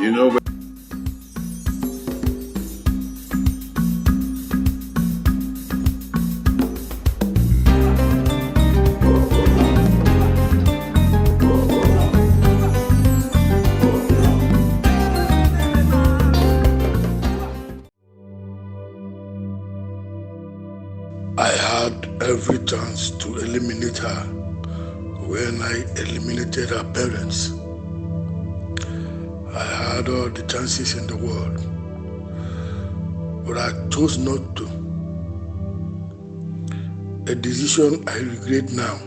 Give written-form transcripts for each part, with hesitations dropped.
You know. I had every chance to eliminate her when I eliminated her parents. I had all the chances in the world, but I chose not to. A decision I regret now.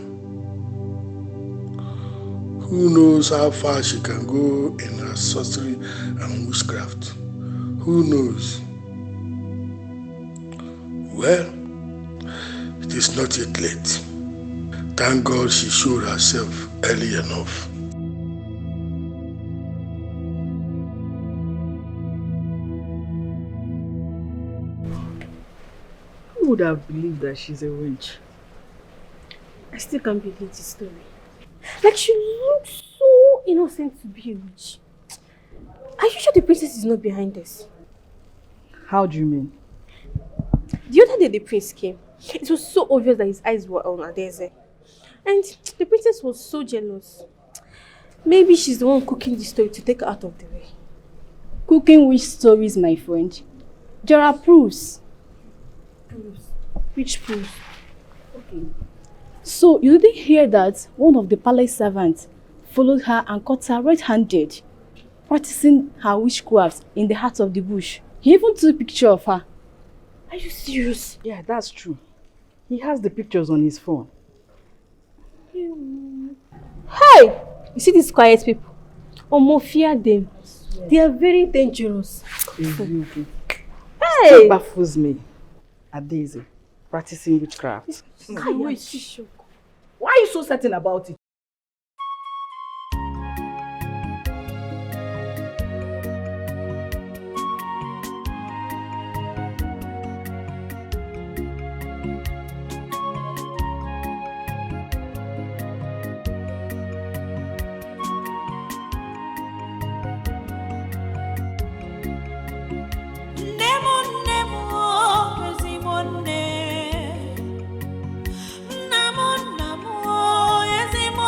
Who knows how far she can go in her sorcery and witchcraft? Who knows? Well, it is not yet late. Thank God she showed herself early enough. Who would have believed that she's a witch? I still can't believe this story. Like, she looks so innocent to be a witch. Are you sure the princess is not behind this? How do you mean? The other day the prince came. It was so obvious that his eyes were on Adeze. And the princess was so jealous. Maybe she's the one cooking the story to take her out of the way. Cooking which stories, my friend? There are proofs. Proofs? Which proofs? Okay. So you didn't hear that one of the palace servants followed her and caught her red-handed, practicing her witchcraft in the heart of the bush. He even took a picture of her. Are you serious? Yeah, that's true. He has the pictures on his phone. Hey! You see these quiet people? Omo, fear them. They are very dangerous. Hey! Hey! It baffles me. Adeze, practicing witchcraft. Why are you so certain about it? Namo, namo, ezimo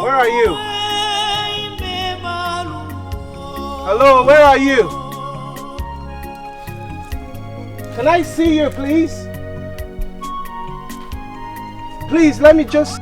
Where are you? Hello, where are you? Can I see you, please? Please, let me just...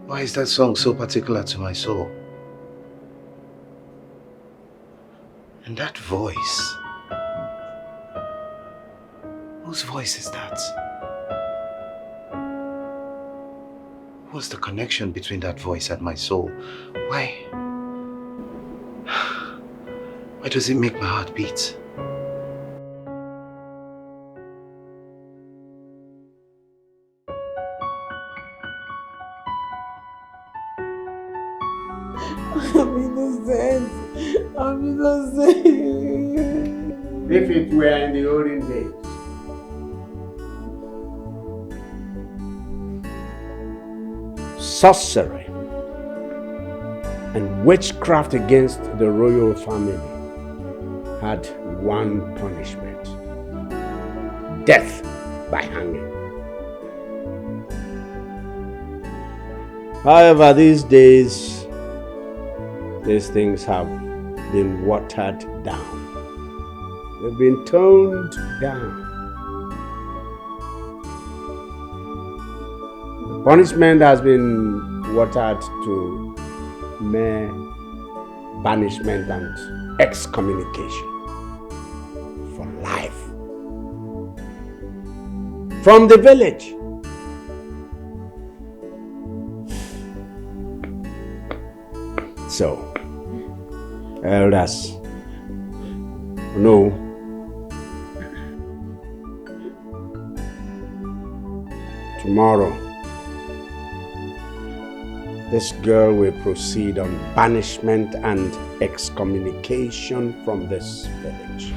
Why is that song so particular to my soul? And that voice, whose voice is that? What's the connection between that voice and my soul? Why does it make my heart beat? I'm innocent. If it were in the olden days, sorcery and witchcraft against the royal family had one punishment: death by hanging. However, these days, these things have been watered down. They've been toned down. The punishment has been watered to mere banishment and excommunication for life from the village. So, elders, no. Tomorrow, this girl will proceed on banishment and excommunication from this village.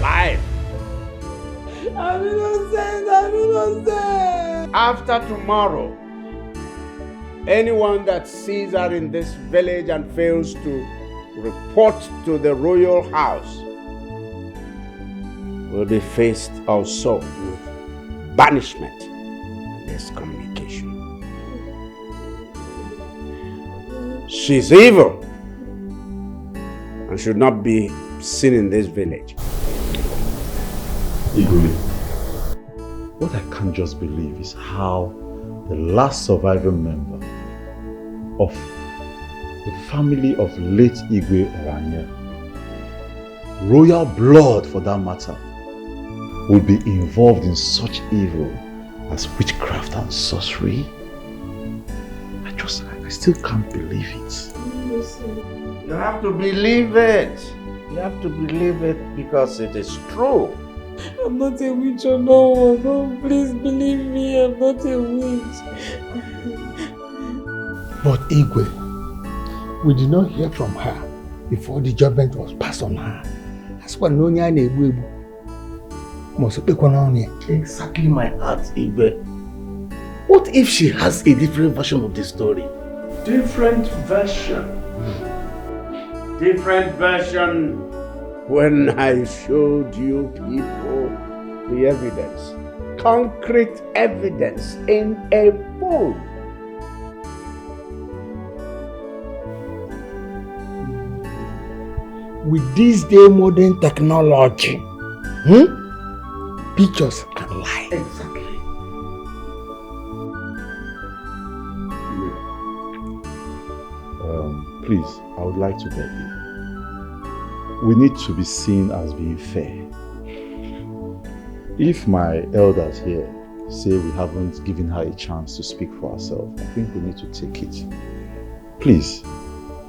Life. I'm innocent. I'm innocent. After tomorrow, anyone that sees her in this village and fails to report to the royal house will be faced also with banishment and excommunication. She's evil and should not be seen in this village. Igwe, what I can't just believe is how the last surviving member of the family of late Igwe Oranya, royal blood for that matter, would be involved in such evil as witchcraft and sorcery. I still can't believe it. You have to believe it. You have to believe it because it is true. I'm not a witch or no one. No, please believe me. I'm not a witch. But Igwe, we did not hear from her before the judgment was passed on her. That's why no one must speak on it. Exactly my heart, Igwe. What if she has a different version of the story? different version. Different version when I showed you people the evidence. Concrete evidence in a phone. With this day modern technology, pictures can lie. Exactly. Please, I would like to beg you. We need to be seen as being fair. If my elders here say we haven't given her a chance to speak for herself, I think we need to take it. Please,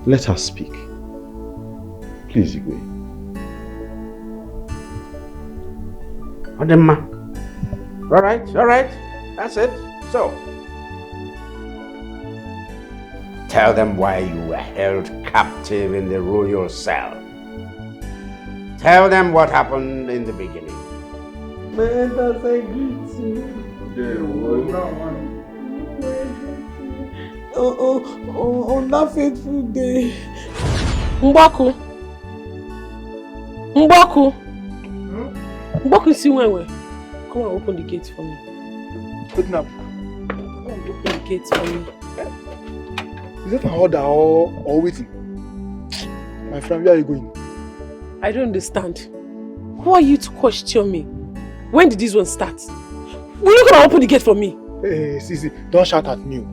let her speak. Please, Igwe. Adema. All right. That's it. So, tell them why you were held captive in the royal cell. Tell them what happened in the beginning. Man, that's a good thing. On that fateful day. Mboku, see when come and open the gate for me. Open up. Come and open the gate for me. Is that an order or waiting? My friend, where are you going? I don't understand. Who are you to question me? When did this one start? Will you come and open the gate for me? Hey, see, don't shout at me.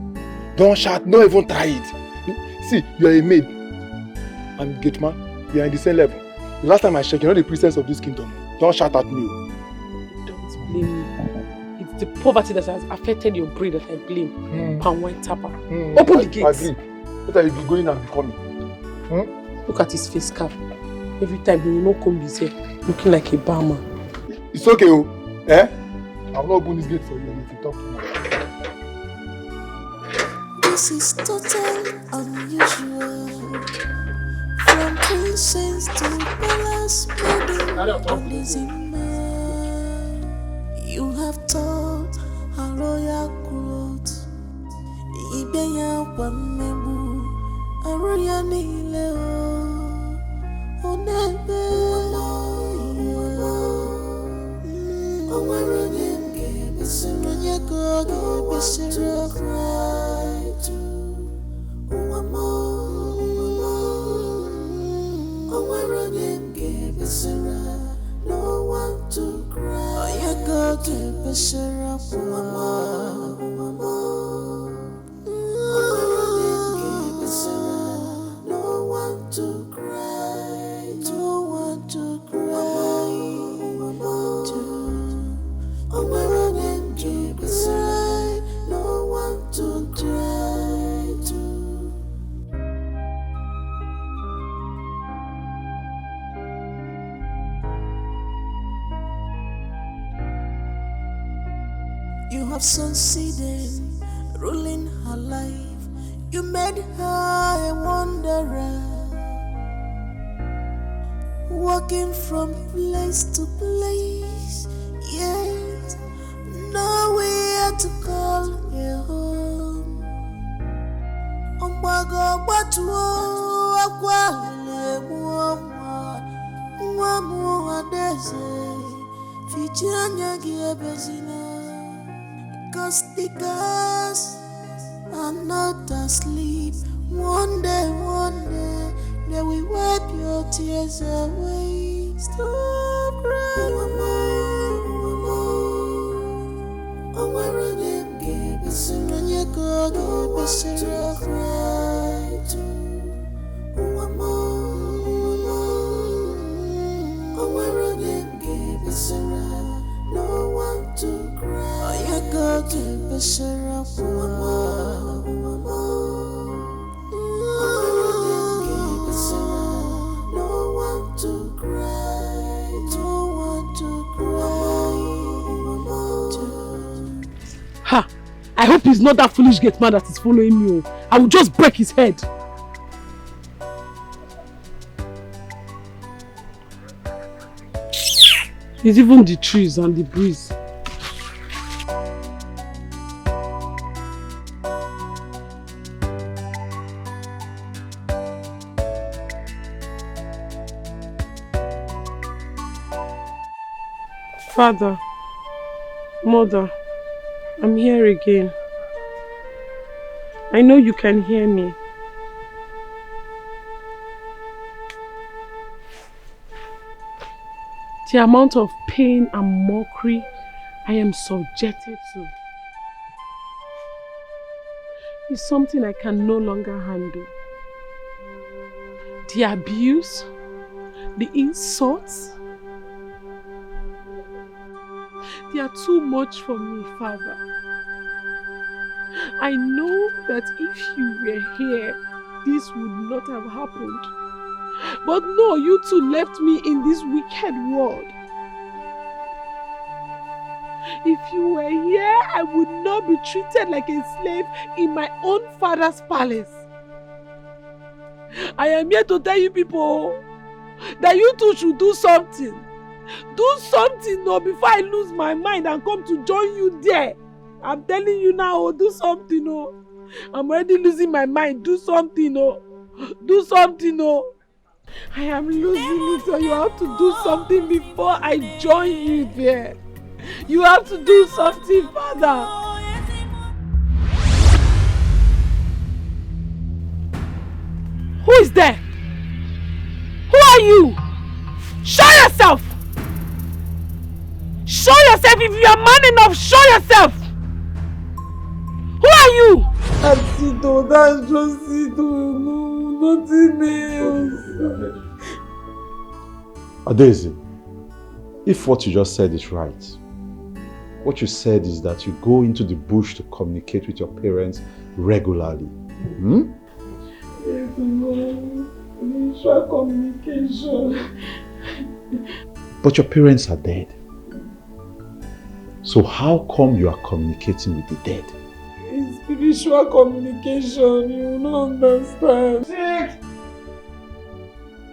Don't shout, don't even try it. See, you are a maid. And gate man, you are in the same level. The last time I checked, you know the princess of this kingdom. Don't shout at me. Don't blame me. It's the poverty that has affected your brain that I blame. Palm white tapper. Open the gate. Agree. What are you going and becoming? Look at his face cap. Every time he will not comb his hair, looking like a barman. It's okay, oh. Eh? I will not open this gate for you if you talk to me. This is totally unusual. From princess to palace, pleasing man. You have taught a royal clothes. Ibeya wamebu, a royal nileo. Onebe, Owaranyem, Besiranyako, Besira cry to Uwamo. Owaranyem, Besira, no one to cry. Oyako, Besira, Uwamo. Owaranyem, Besira, no one to cry. No one to cry. No one to try to. You have succeeded, ruling her life. You made her a wanderer, walking from place to place. Yet nowhere to call a home. Ombago batuo akwale muamwa adeze fichanya giebezina. Cause the girls are not asleep. One day, they will wipe your tears away. Stop crying, Owaranyem, Besiranyako, Besira cry to Uwamo. Owaranyem, Besira, no one to cry. Oyako, Besira, Uwamo. Owaranyem, Besira, no one to cry. No one to cry. Ha! I hope he's not that foolish gate man that is following me. I will just break his head. It's even the trees and the breeze. Father, Mother, I'm here again. I know you can hear me. The amount of pain and mockery I am subjected to is something I can no longer handle. The abuse, the insults, they are too much for me, Father. I know that if you were here, this would not have happened. But no, you two left me in this wicked world. If you were here, I would not be treated like a slave in my own father's palace. I am here to tell you people that you two should do something. Do something no, before I lose my mind and come to join you there. I'm telling you now, do something. No. I'm already losing my mind. Do something. No. Do something. No. I am losing it, so you have to do something before I join you there. You have to do something, Father. Who is there? Who are you? Show yourself! Show yourself! If you are man enough, show yourself! Who are you? That's it, oh, that's just it, oh, no, nothing else. Adeze, if what you just said is right, what you said is that you go into the bush to communicate with your parents regularly. Yes, no, mutual communication. But your parents are dead. So how come you are communicating with the dead? It's spiritual communication, you don't understand.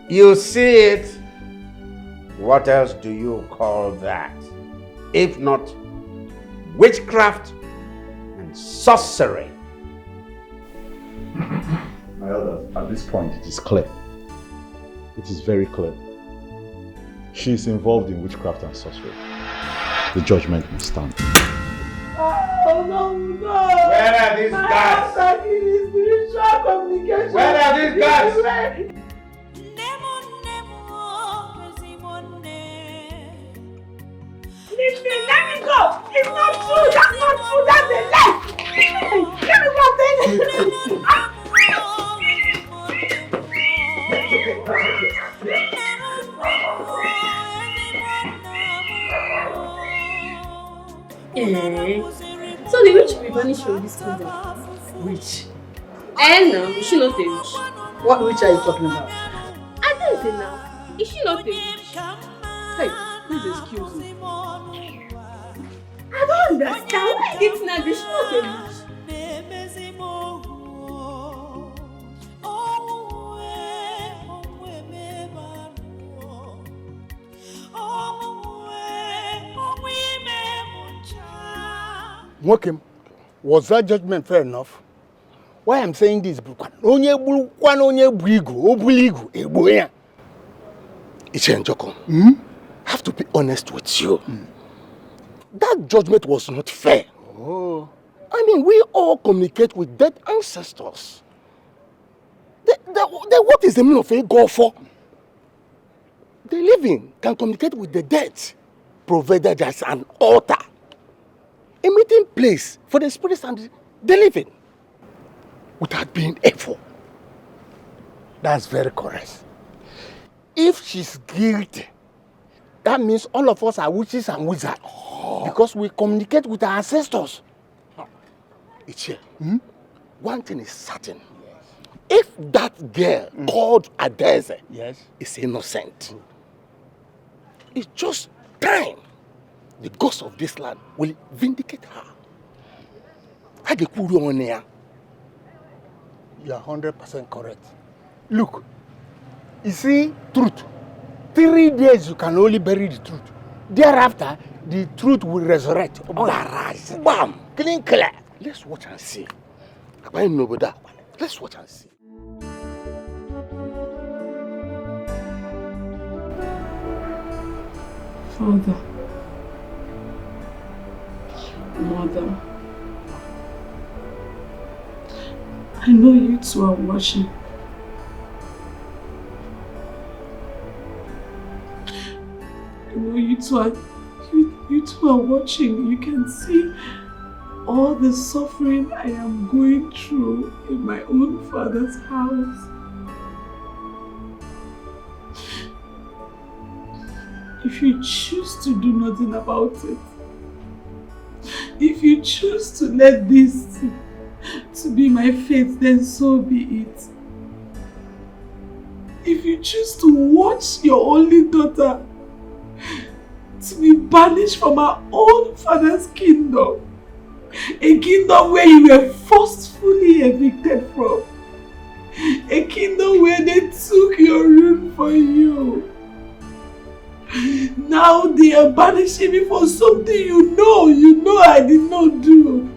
You see it? What else do you call that? If not witchcraft and sorcery. My elder, at this point it is clear. It is very clear. She is involved in witchcraft and sorcery. The judgment must stand. Oh no, no! Where are these guys? Spiritual communication. Where are these guys? Leave me, let me go! It's not true! That's not true! That's a lie! Let me go, then! So the witch will be banished from this kingdom. Witch? And now, is she not a witch? What witch are you talking about? I don't know now. Is she not a witch? Hey, please excuse me. I don't understand. Why is it now? Is she not a witch? Mokim, was that judgment fair enough? Why I'm saying this, I have to be honest with you. That judgment was not fair. Oh. I mean, we all communicate with dead ancestors. What is the meaning of a go for? The living can communicate with the dead, provided there's an altar, a meeting place for the spirits and the living, without being evil. That's very correct. If she's guilty, that means all of us are witches and wizards, because we communicate with our ancestors. It's here. One thing is certain. If that girl called Adeze is innocent, it's just time the ghost of this land will vindicate her. You are 100% correct. Look, you see, truth. 3 days you can only bury the truth. Thereafter, the truth will resurrect. Bam! Clean, clear. Let's watch and see. Let's watch and see. Father, Mother. I know you two are watching. I know you two are watching. You can see all the suffering I am going through in my own father's house. If you choose to do nothing about it, if you choose to let this to be my fate, then so be it. If you choose to watch your only daughter to be banished from her own father's kingdom, a kingdom where you were forcefully evicted from, a kingdom where they took your room for you, now they are banishing me for something you know I did not do.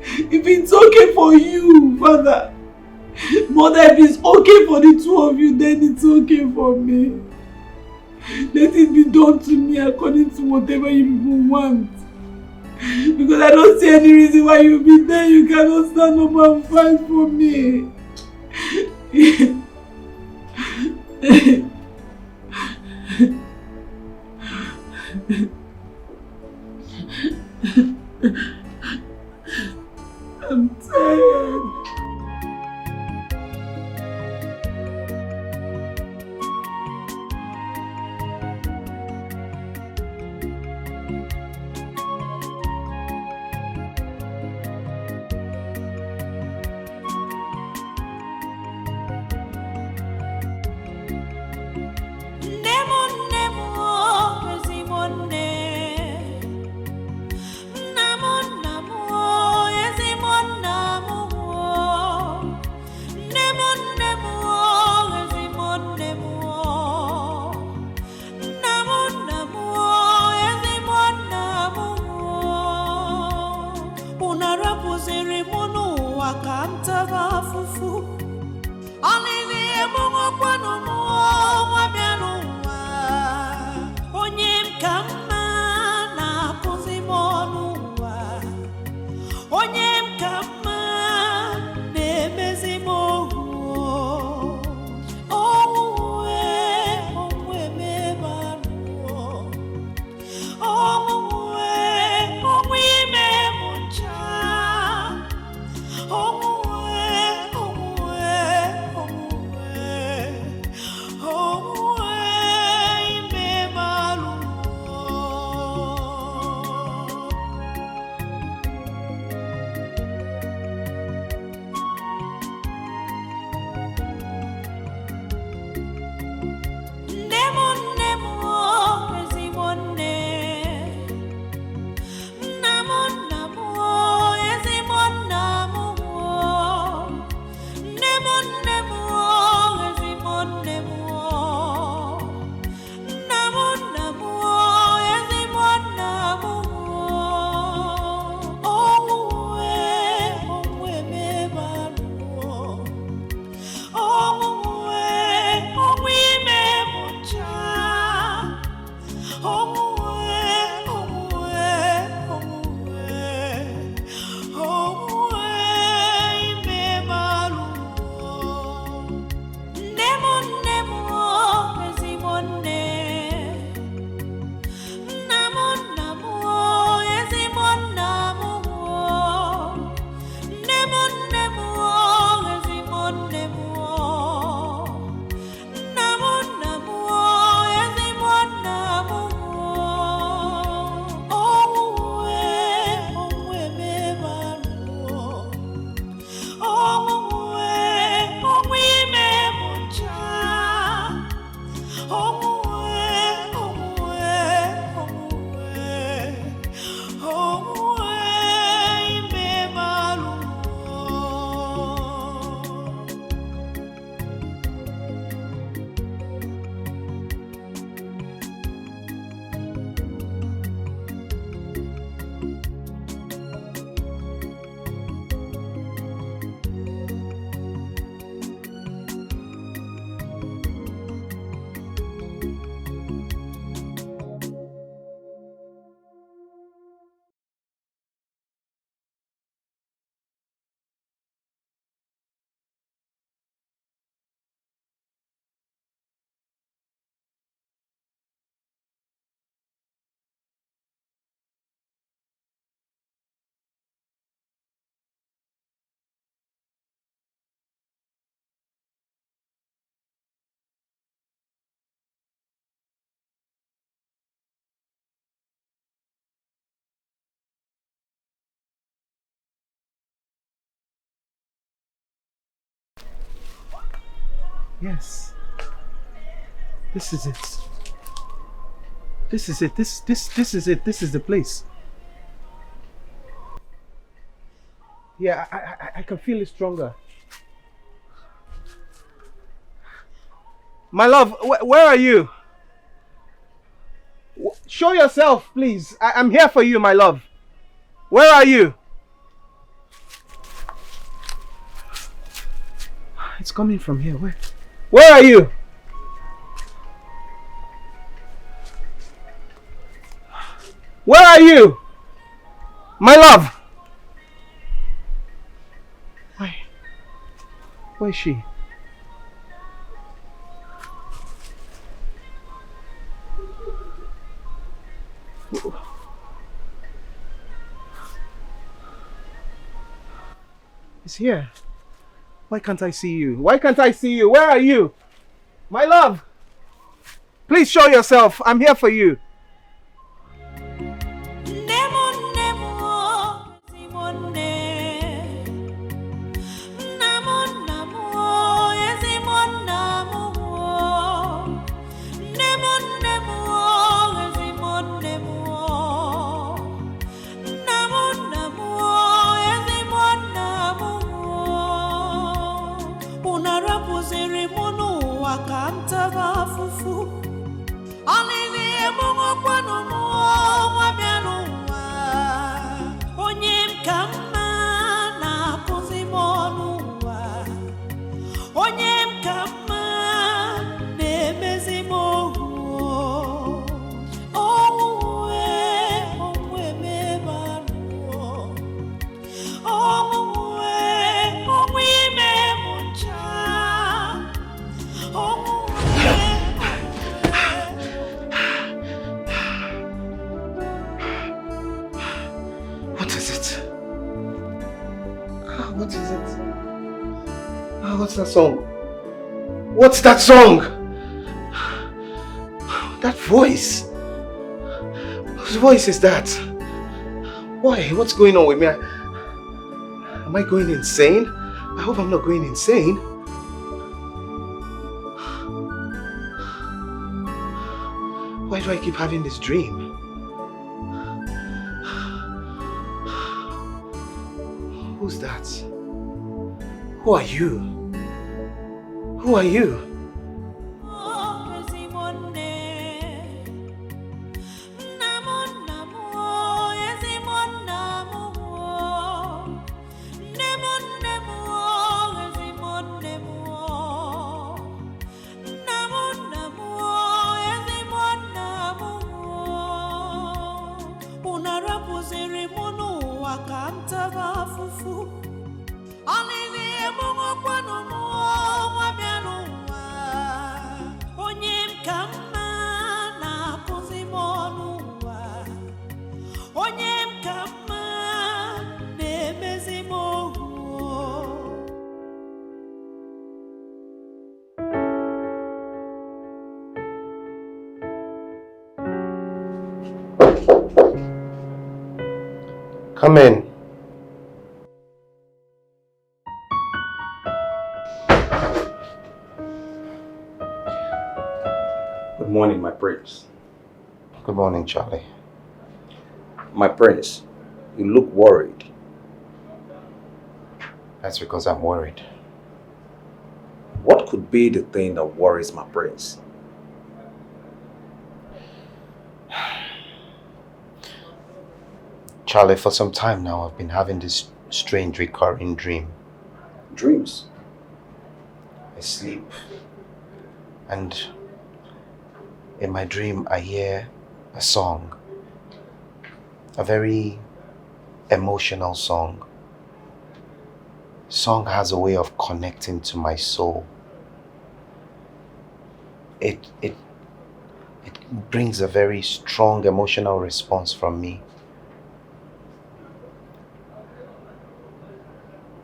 If it's okay for you, Father, Mother, if it's okay for the two of you, then it's okay for me. Let it be done to me according to whatever you people want. Because I don't see any reason why you'll be there. You cannot stand up and fight for me. I'm tired. Yes. This is it. This is it. This is it. This is the place. Yeah, I can feel it stronger. My love, where are you? Show yourself, please. I'm here for you, my love. Where are you? It's coming from here. Where are you? Where are you? My love. Where is she? It's here. Why can't I see you? Why can't I see you? Where are you? My love! Please show yourself. I'm here for you. What's that song? What's that song? That voice. Whose voice is that? Why? What's going on with me? Am I going insane? I hope I'm not going insane. Why do I keep having this dream? Who's that? Who are you? Who are you? Come in. Good morning, my prince. Good morning, Charlie. My prince, you look worried. That's because I'm worried. What could be the thing that worries my prince? Charlie, for some time now, I've been having this strange recurring dream. Dreams? I sleep, and in my dream, I hear a song. A very emotional song. Song has a way of connecting to my soul. It brings a very strong emotional response from me.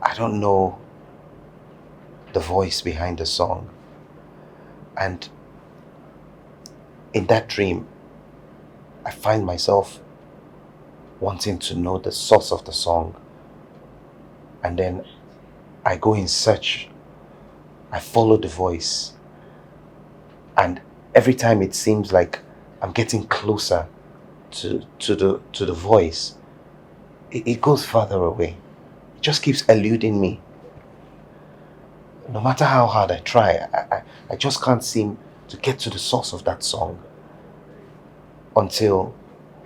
I don't know the voice behind the song. And in that dream, I find myself wanting to know the source of the song. And then I go in search I follow the voice, and every time it seems like I'm getting closer to the voice, it goes further away. It just keeps eluding me. No matter how hard I try, I just can't seem to get to the source of that song. Until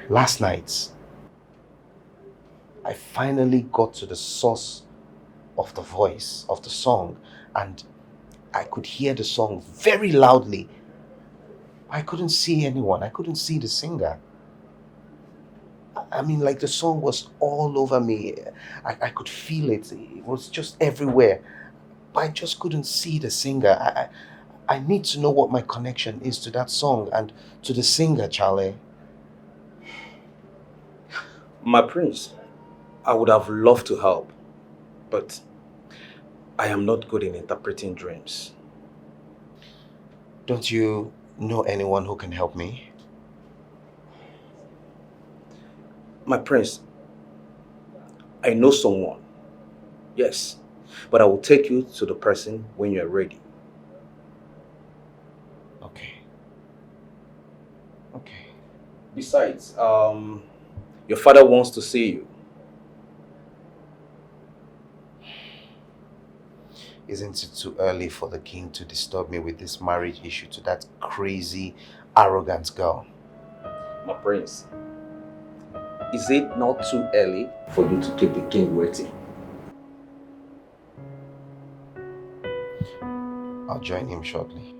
last night, I finally got to the source of the voice of the song, and I could hear the song very loudly. I couldn't see anyone. I couldn't see the singer. I mean, like the song was all over me. I could feel it. It was just everywhere. But I just couldn't see the singer. I need to know what my connection is to that song and to the singer, Charlie. My prince, I would have loved to help, but I am not good in interpreting dreams. Don't you know anyone who can help me? My prince, I know someone. Yes, but I will take you to the person when you're ready. Okay. Okay. Besides, your father wants to see you. Isn't it too early for the king to disturb me with this marriage issue to that crazy, arrogant girl? My prince, is it not too early for you to keep the king waiting? I'll join him shortly.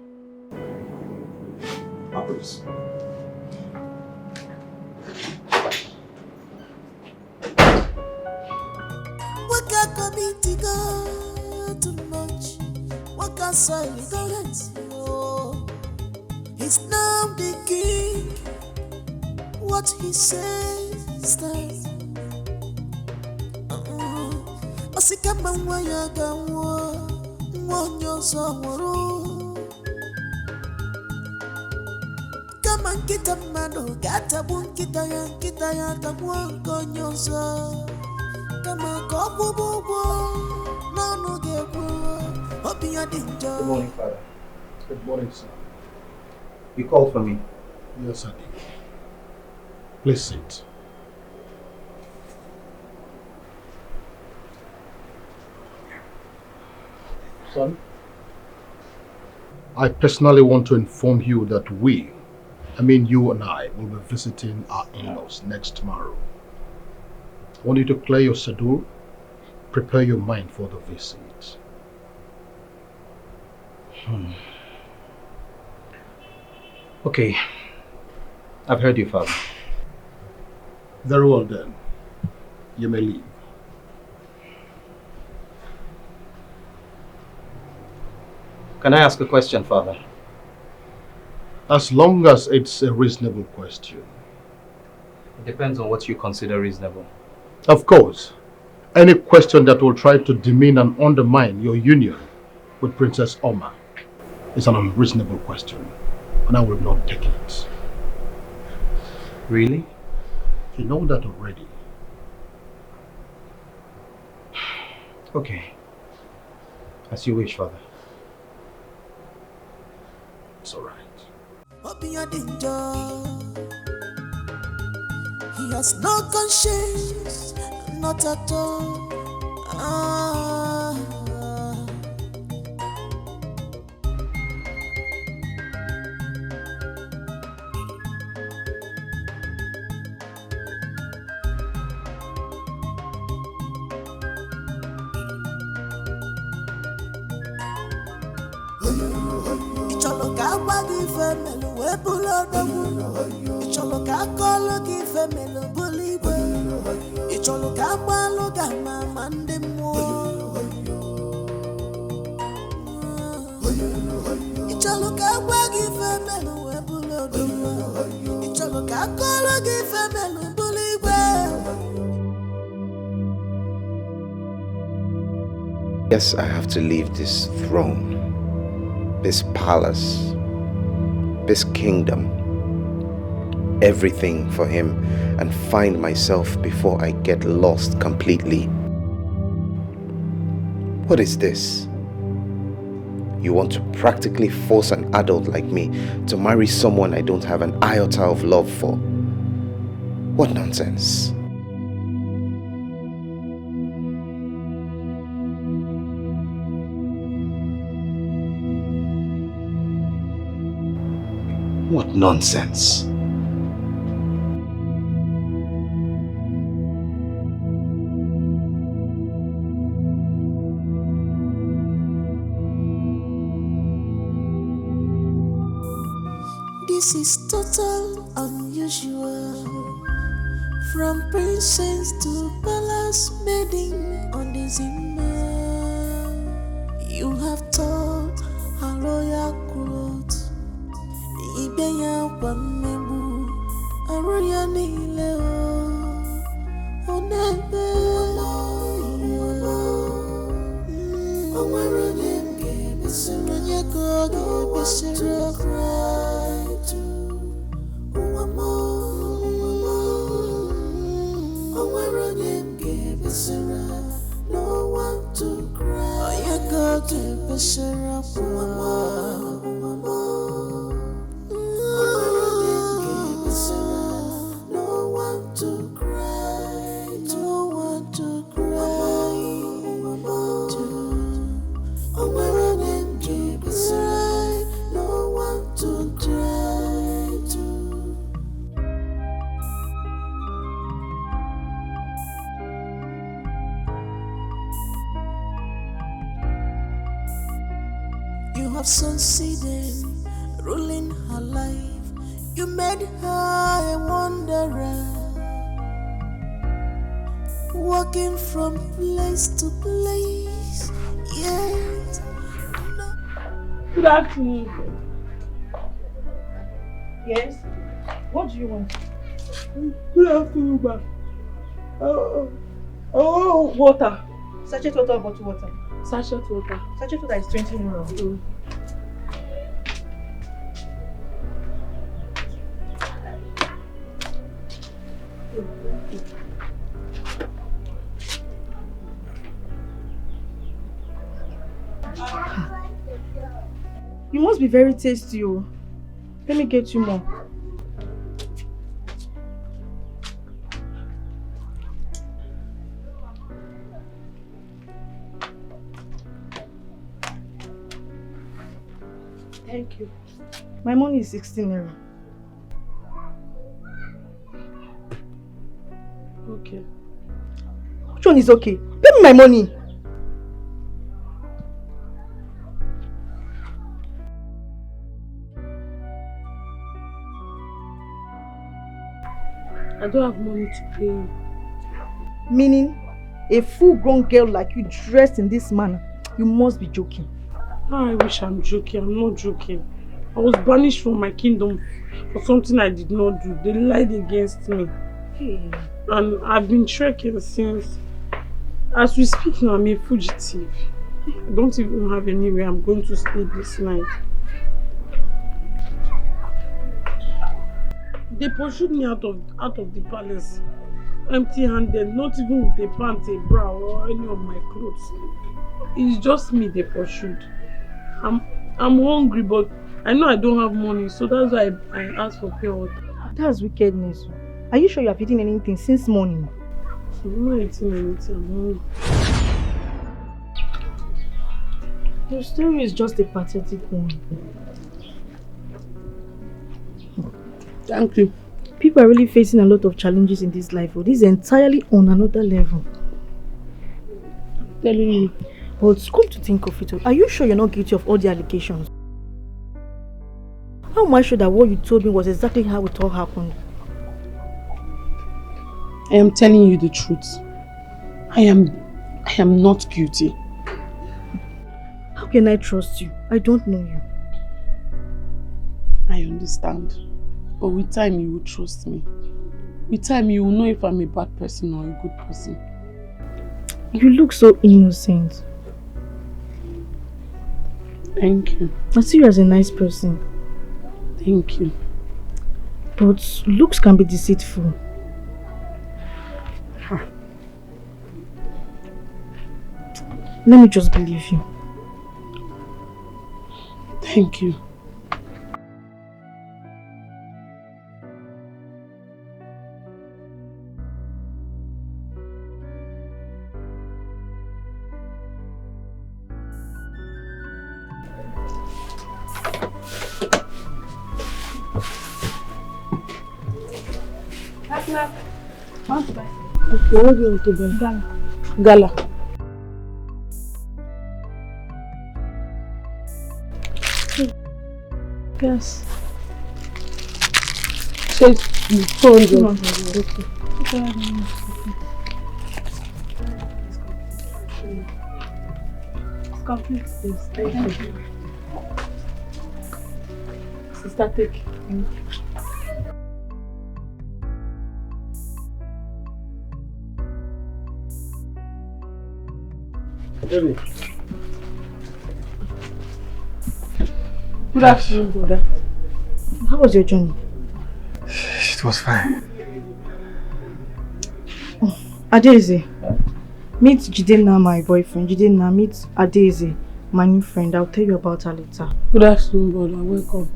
My prince. Waka committee go too much. Waka soil ignorance. Oh, he's now the king. What he says stands. Osikama waya gawo, wonyo somoro. Kama kita mano gata bun kita ya tabuan konyoso. Good morning, Father. Good morning, sir. You called for me? Yes, I did. Please sit. Son, I personally want to inform you that you and I, will be visiting our in-laws next tomorrow. I want you to clear your schedule, prepare your mind for the visit. Okay. I've heard you, Father. Very well then. You may leave. Can I ask a question, Father? As long as it's a reasonable question. It depends on what you consider reasonable. Of course, any question that will try to demean and undermine your union with Princess Oma is an unreasonable question, and I will not take it. Really? You know that already. Okay. As you wish, Father. It's all right. He has no conscience, not at all. Yes, I have to leave this throne, this palace, this kingdom, everything for him, and find myself before I get lost completely. What is this? You want to practically force an adult like me to marry someone I don't have an iota of love for. What nonsense. What nonsense. This is total unusual. From princess to palace maiden on the Zimmer. You have taught a royal cloth. Ibeya Wamebu, a royal Nileo. Onebe, Omarane, Besseranya Gogi, Besseranya cry to Uamo. No one to cry. I got to be sure of no one to cry. No one to cry. No one to cry to. You have succeeded, ruling her life. You made her a wanderer, walking from place to place. Yet, Good afternoon. Yes? What do you want? Good afternoon, ma. Oh, water. Sachet water or bottle water? Sachet water. Sachet water is 20 euro. You must be very tasty. Oh. Let me get you more. Thank you. My money is 16 euro. Okay. Which one is okay? Pay me my money. I don't have money to pay you. Meaning, a full-grown girl like you dressed in this manner, you must be joking. I wish I'm joking. I'm not joking. I was banished from my kingdom for something I did not do. They lied against me. Hey. And I've been trekking since. As we speak now, I'm a fugitive. I don't even have anywhere I'm going to stay this night. They pursued me out of the palace, empty-handed, not even with a pants, a bra, or any of my clothes. It's just me they pursued. I'm hungry, but I know I don't have money, so that's why I asked for pure water. That's wickedness. Are you sure you have eaten anything since morning? I'm not eating anything. I'm hungry. Your story is just a pathetic one. Thank you. People are really facing a lot of challenges in this life. This is entirely on another level. I'm telling you. But come to think of it, are you sure you're not guilty of all the allegations? How am I sure that what you told me was exactly how it all happened? I am telling you the truth. I am not guilty. How can I trust you? I don't know you. I understand. But with time you will trust me. With time you will know if I'm a bad person or a good person. You look so innocent. Thank you. I see you as a nice person. Thank you. But looks can be deceitful. Let me just believe you. Thank you. Okay, what do you want to buy? Gala. Yes. Say 200. Okay. Complete this. Thank you. Sister, take. Baby. Good afternoon, brother. How was your journey? It was fine. Adeze, meet Jidenna, my boyfriend. Jidenna, meet Adeze, my new friend. I'll tell you about her later. Good afternoon, brother. Welcome.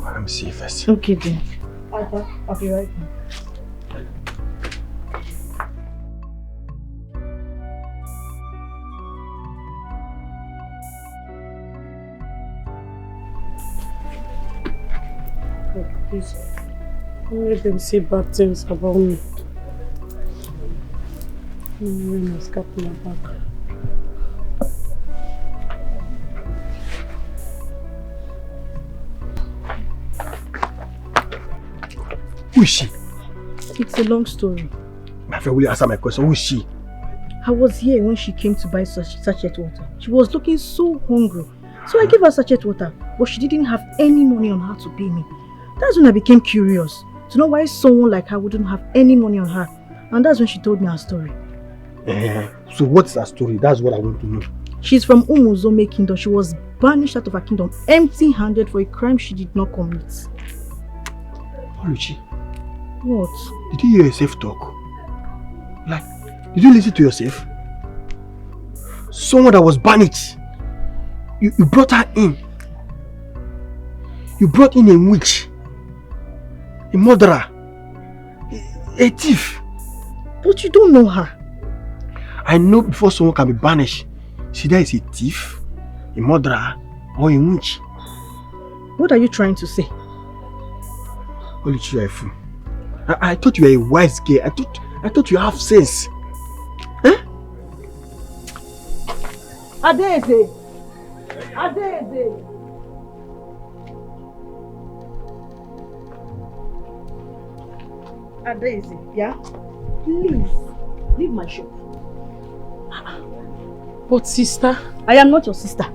Let me see you first. Okay, then. I'll be right back. Please, don't let them say bad things about me. I'm wearing my scarf in my back. Who is she? It's a long story. My friend, will you answer my question? Who is she? I was here when she came to buy sachet water. She was looking so hungry. So I gave her sachet water, but she didn't have any money on her to pay me. That's when I became curious to know why someone like her wouldn't have any money on her. And that's when she told me her story. So what's her story? That's what I want to know. She's from Umuzome Kingdom. She was banished out of her kingdom empty-handed for a crime she did not commit. Oluchi, What? did you hear yourself talk? Like, did you listen to yourself? Someone that was banished. You brought her in. You brought in a witch. A murderer. A thief. But you don't know her. I know before someone can be banished, see that is a thief, a murderer, or a witch. What are you trying to say? Oluchi, you are a fool. I thought you were a wise girl. I thought you have sense. Huh? Adeze! Adeze! Adeze, yeah? Please, leave my shop. But sister? I am not your sister.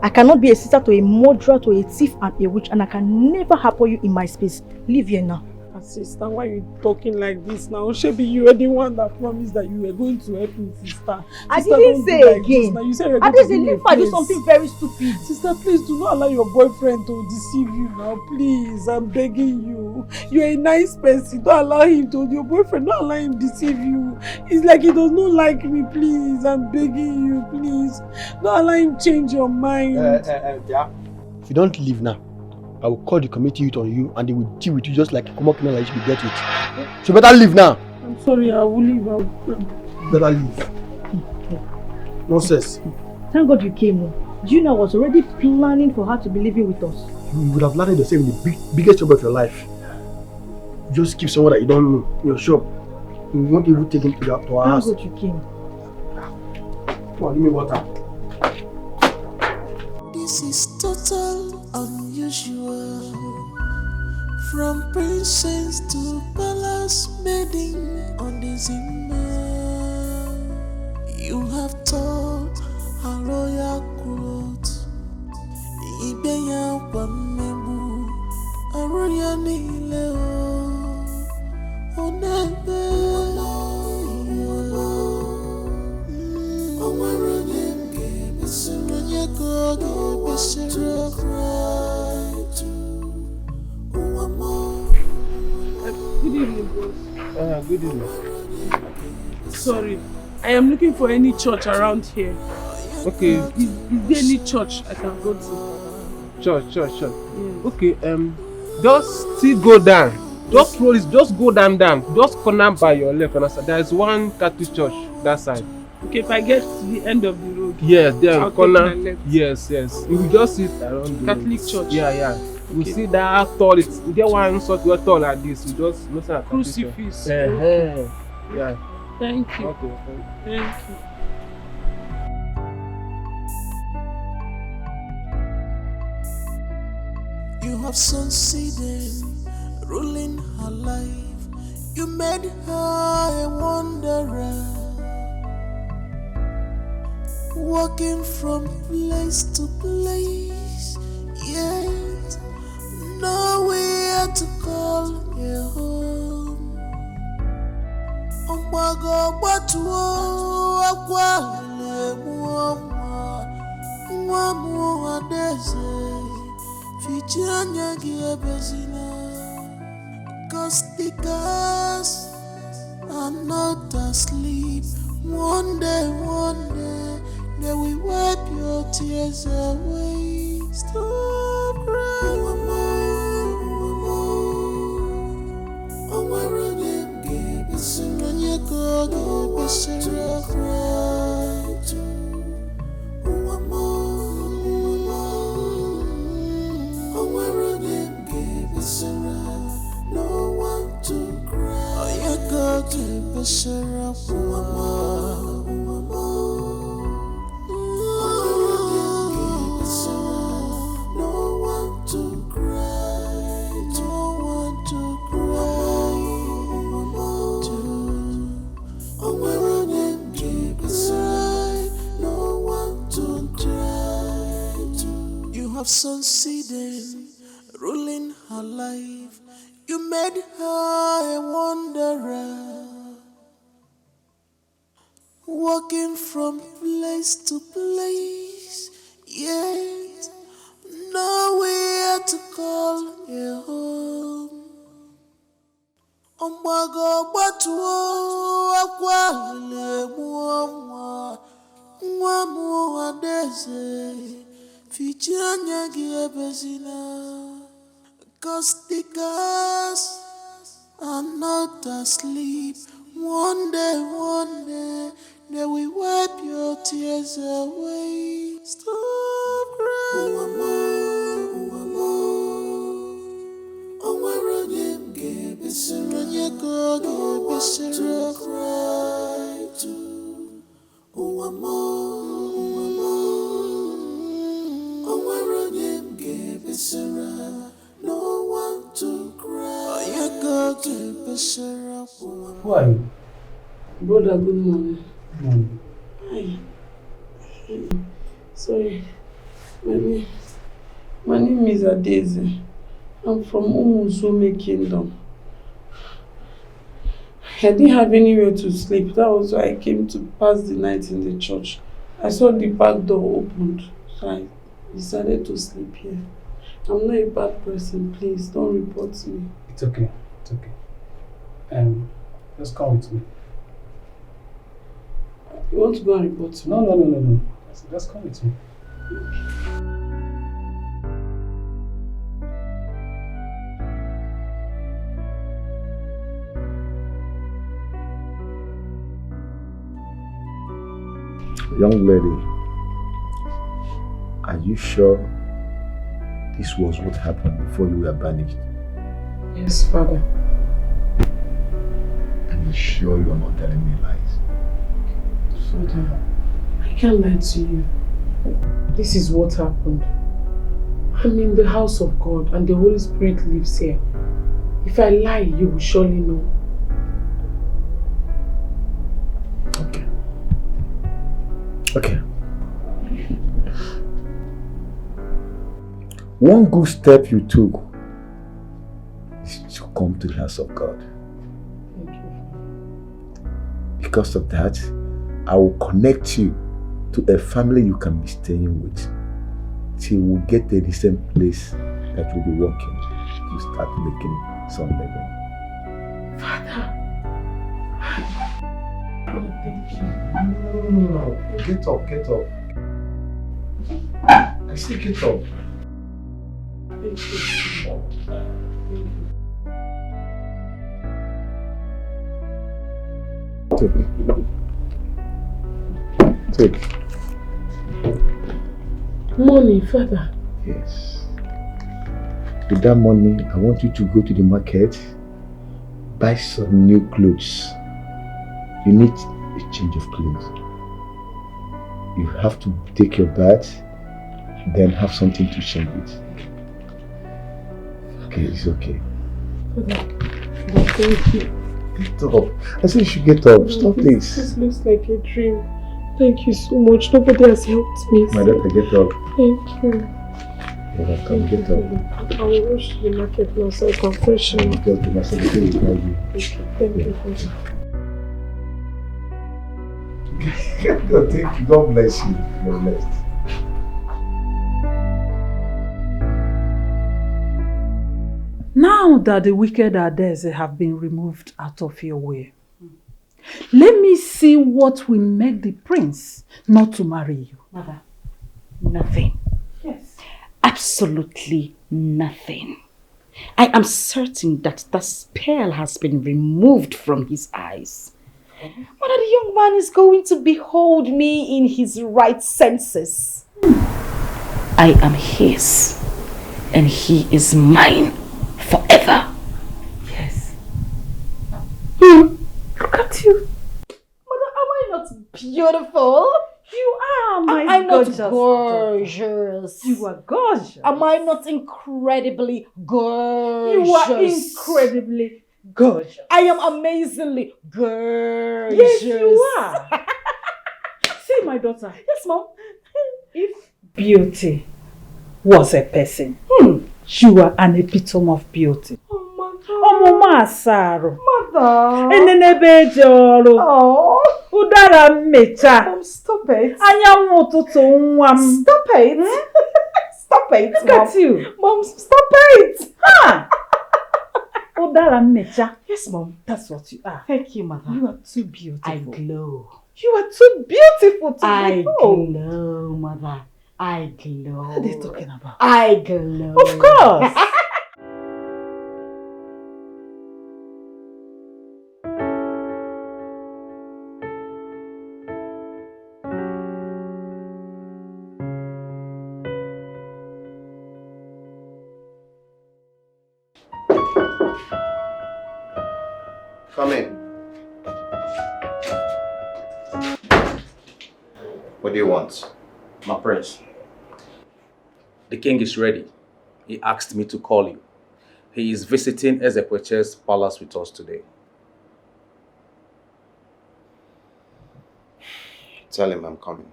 I cannot be a sister to a murderer, to a thief and a witch, and I can never help you in my space. Leave here now. Sister, why are you talking like this now? Shebi, you were the one that promised that you were going to help me, sister. I didn't say like again. You said you were I going to didn't give me leave her do something very stupid. Sister, please do not allow your boyfriend to deceive you now. Please, I'm begging you. You're a nice person. Don't allow him to. Your boyfriend, don't allow him deceive you. It's like he does not like me. Please, I'm begging you. Please, don't allow him change your mind. Yeah. If you don't leave now, I will call the committee youth on you and they will deal with you just like a common criminal that you should be dealt with. So better leave now. I'm sorry, I will leave. Better leave. Nonsense. Thank God you came. Do you know I was already planning for her to be living with us? You would have landed yourself in the biggest trouble of your life. Just keep someone that you don't know in your shop. You won't even take him to our house. Thank God you came. Come on, give me water. This is total unusual. From princess to palace maiden on this email. You have taught a royal growth. Ibeya wamebu a royal nileo. Onebe Good evening, boss. Good evening. Sorry, I am looking for any church around here. Okay, is there any church I can go to? Church. Yes. Okay, just still go down. Just roll it, just go down. Just corner by your left and there is one Catholic church that side. Okay, if I get to the end of the road. Yes, then I'll corner. take my left. Yes. You will just sit around the Catholic church. Yeah. You Okay. see that tall. You get one sort of tall like this. You just listen at Crucifix. Yeah. Thank you. Okay. Thank you. You have succeeded, ruling her life. You made her a wanderer, walking from place to place, yet nowhere to call a home. Ombago batuo akwa lemuwa mwa adeze. Fichanya giabezina, cause the girls are not asleep. One day, they will wipe your tears away. Stop crying, oh my rhythm, give us a run, you go, give us a cry to. No one to cry. Oh, you go to the syrup. No one to cry. No one to cry. Oh, where them keep aside. No one to try to. You have succeeded, ruling her life. You made her a wanderer, walking from place to place, yet nowhere to call a home. Ombago batuo akwa lemuwa mwa adeze. Fichanya giabezina. Cause the girls are not asleep. One day, they will wipe your tears away. Stop crying, oh, where them give us a run, you go, give us a cry to. Oh, where them give us a run. No one to cry. You go to the syrup. Who are you? Brother, good morning. Good morning. Hi. Sorry. My name is Adeze. I'm from Umuzume Kingdom. I didn't have anywhere to sleep. That was why I came to pass the night in the church. I saw the back door opened, so I decided to sleep here. I'm not a bad person, please don't report me. It's okay. Just come with me. You want to go and report me? No. Just come with me. Young lady, are you sure this was what happened before you were banished? Yes, Father. Are you sure you are not telling me lies? Father, I can't lie to you. This is what happened. I'm in the house of God and the Holy Spirit lives here. If I lie, you will surely know. Okay. One good step you took is to come to the house of God. Thank you. Because of that, I will connect you to a family you can be staying with till we get a decent place that will be working to start making some living. Father. Oh, thank you. No. Get up. I say get up. Thank you. Take. Money, Father. Yes. With that money, I want you to go to the market, buy some new clothes. You need a change of clothes. You have to take your bath, then have something to change with. Okay, it's okay. Father, thank you. Get up. I said you should get up. Stop this. This looks like a dream. Thank you so much. Nobody has helped me. My daughter, get up. Thank you. You're welcome. Get up. I will rush to the market now so I can freshen up. Just do my secretary will guide you. Thank you, Father. God, thank you. God bless you. You're blessed. Now that the wicked Adeze have been removed out of your way, let me see what will make the prince not to marry you. Mother, nothing. Yes. Absolutely nothing. I am certain that the spell has been removed from his eyes. Mother, the young man is going to behold me in his right senses. I am his, and he is mine forever. Yes. Look at you. Mother, am I not beautiful? You are, my I'm gorgeous not gorgeous. daughter. You are gorgeous. Am I not incredibly gorgeous? You are incredibly gorgeous. I am amazingly gorgeous. Yes, you are. See, my daughter. Yes, Mom. If beauty was a person, you are an epitome of beauty. Oh, Mother. Mama Asaro. Mother. Enenebe joro. Oh. Udara mecha. Mom, stop it. Anyanwu ụtụtụ nwa m. Stop it. Stop it, Look Mom. at you. Mom, stop it. Ha! Udara mecha. Yes, Mom. That's what you are. Thank you, Mother. You are too beautiful. I glow. You are too beautiful to I behold. glow, Mother. I glow. What are they talking about? I glow. Of course. Come in. What do you want? My prince, the king is ready. He asked me to call you. He is visiting Ezekweche's palace with us today. Tell him I'm coming.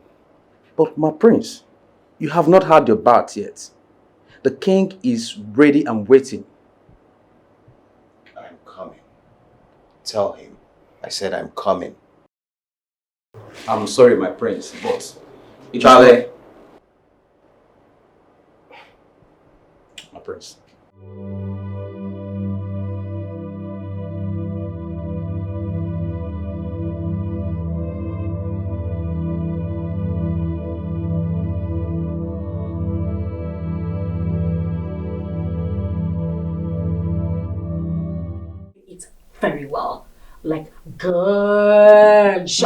But my prince, you have not had your bath yet. The king is ready and waiting. I'm coming. Tell him. I said I'm coming. I'm sorry, my prince, but... Charlie! My prince. It's very well. Like gorgeous.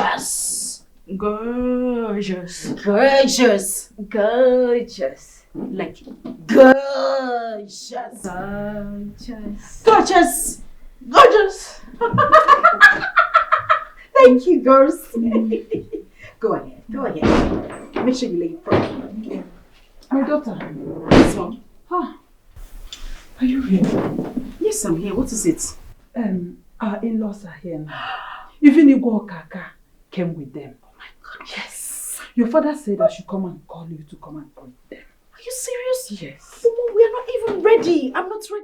Gorgeous. Gorgeous. Gorgeous. Like gorgeous. Gorgeous. Gorgeous. Gorgeous. Thank you, girls. Go ahead. Go ahead. Make sure you lay it properly. My daughter. This one. Ah. Are you here? Yes, I'm here. What is it? Our in-laws are here now. Even Igwe Okaka came with them. Oh my God. Yes. Your father said I should come and call you to come and greet them. Are you serious? Yes. Mama, we are not even ready. I'm not ready.